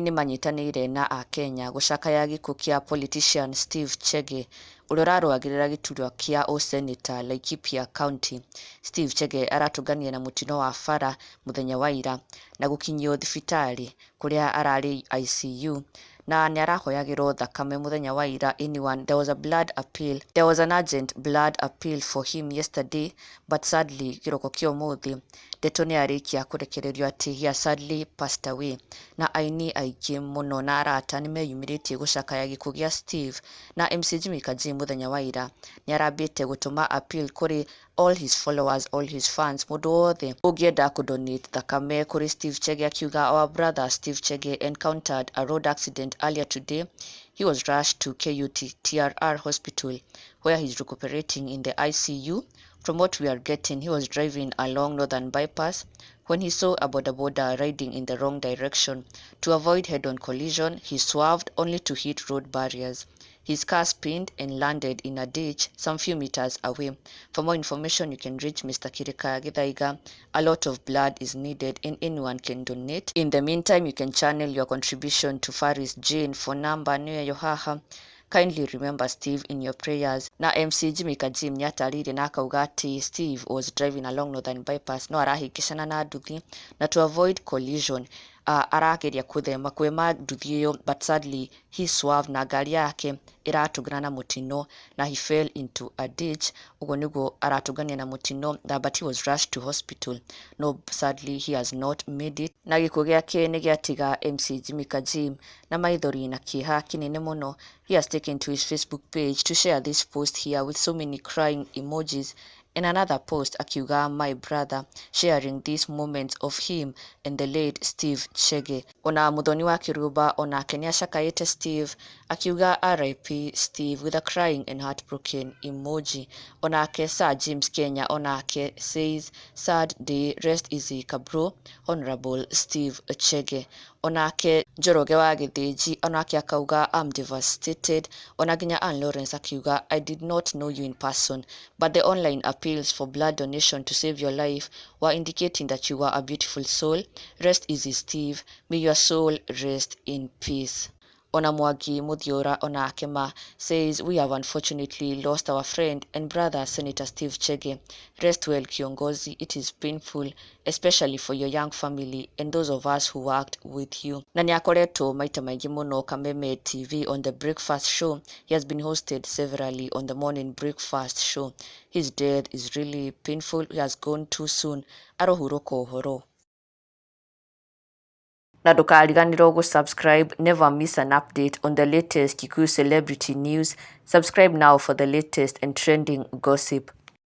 Aini nĩ manyitanĩire na Akenya gũcakaya gĩkuũ kĩa politician Steve Chege ũrĩa ũrarũagĩrĩra gĩturwa kĩa ũseneta Laikipia County. Steve Chege aratũngania na mũtino wa bara mũthenya wa ira na gũkinyio thibitarĩ kũrĩa ararĩ ICU na nĩ arahoyagĩrwo thakame mũthenya wa ira. There was an urgent blood appeal for him yesterday, but sadly kĩroko kĩa ũmũthĩ ndeto nĩ arĩkia kũrekererio atĩ he has sadly passed away. Na aini aingĩ mũno na arata nĩ meyumĩrĩtie gũcakaya gĩkuũ gĩa Steve, na MC Jimmy Kaji mũthenya wa ira nĩ arambĩte gũtũma appeal kũrĩ all his followers, all his fans, mũndũ wothe ũngĩenda kũdonate thakame kũrĩ Steve Chege, akiuga our brother Steve Chege encountered a road accident earlier today. He was rushed to TRR hospital where he's recuperating in the ICU. From what we are getting, he was driving along Northern Bypass when he saw a boda riding in the wrong direction. To avoid head-on collision, he swerved only to hit road barriers. His car spinned and landed in a ditch some few meters away. For more information, you can reach Mr. Kîeha. A lot of blood is needed and anyone can donate. In the meantime, you can channel your contribution to Faris Jane for number niyo haha. Kindly remember Steve in your prayers. Na MC Jimmy Kaji nĩ atarire na akauga atĩ Steve was driving along Northern Bypass no arahĩngĩcana na nduthi, na to avoid collision arageria kuthema kwema nduthi ĩyo, but sadly he swerved na ngari yake iratũngana na mũtino na he fell into a ditch. Ũguo nĩguo aratũngania na mũtino, but he was rushed to hospital. No, sadly he has not made it. Na gĩkuũ gĩake nĩ gĩatiga MC Jimmy Kaji na maithori na kĩeha kĩnene mũno. He has taken to his Facebook page to share this post here with so many crying emojis. In another post, akiuga my brother, sharing these moments of him and the late Steve Chege. Ona muthoni wa Kiruba onake nĩ acakaĩte Steve, akiuga RIP Steve with a crying and heartbroken emoji. Onake Sir James Kenya onake says sad day, rest easy kabro, Honorable Steve Chege. Onake Njoroge wa Gĩthĩnji onake akauga I'm devastated. Ona nginya Ann Lawrence akiuga I did not know you in person, but the online appeals for blood donation to save your life were indicating that you are a beautiful soul. Rest easy Steve, may your soul rest in peace. Ona Mwangi Muthiora onake says we have unfortunately lost our friend and brother Senator Steve Chege. Rest well kiongozi, it is painful especially for your young family and those of us who worked with you. Na nĩ akoretwo maita maingĩ mũno Kameme TV on the breakfast show. He has been hosted severally on the morning breakfast show. His death is really painful. He has gone too soon. Arohurũka ũhoro. Na ndũkariganĩrwo gũsubscribe, never miss an update on the latest Kikuyu celebrity news. Subscribe now for the latest and trending gossip.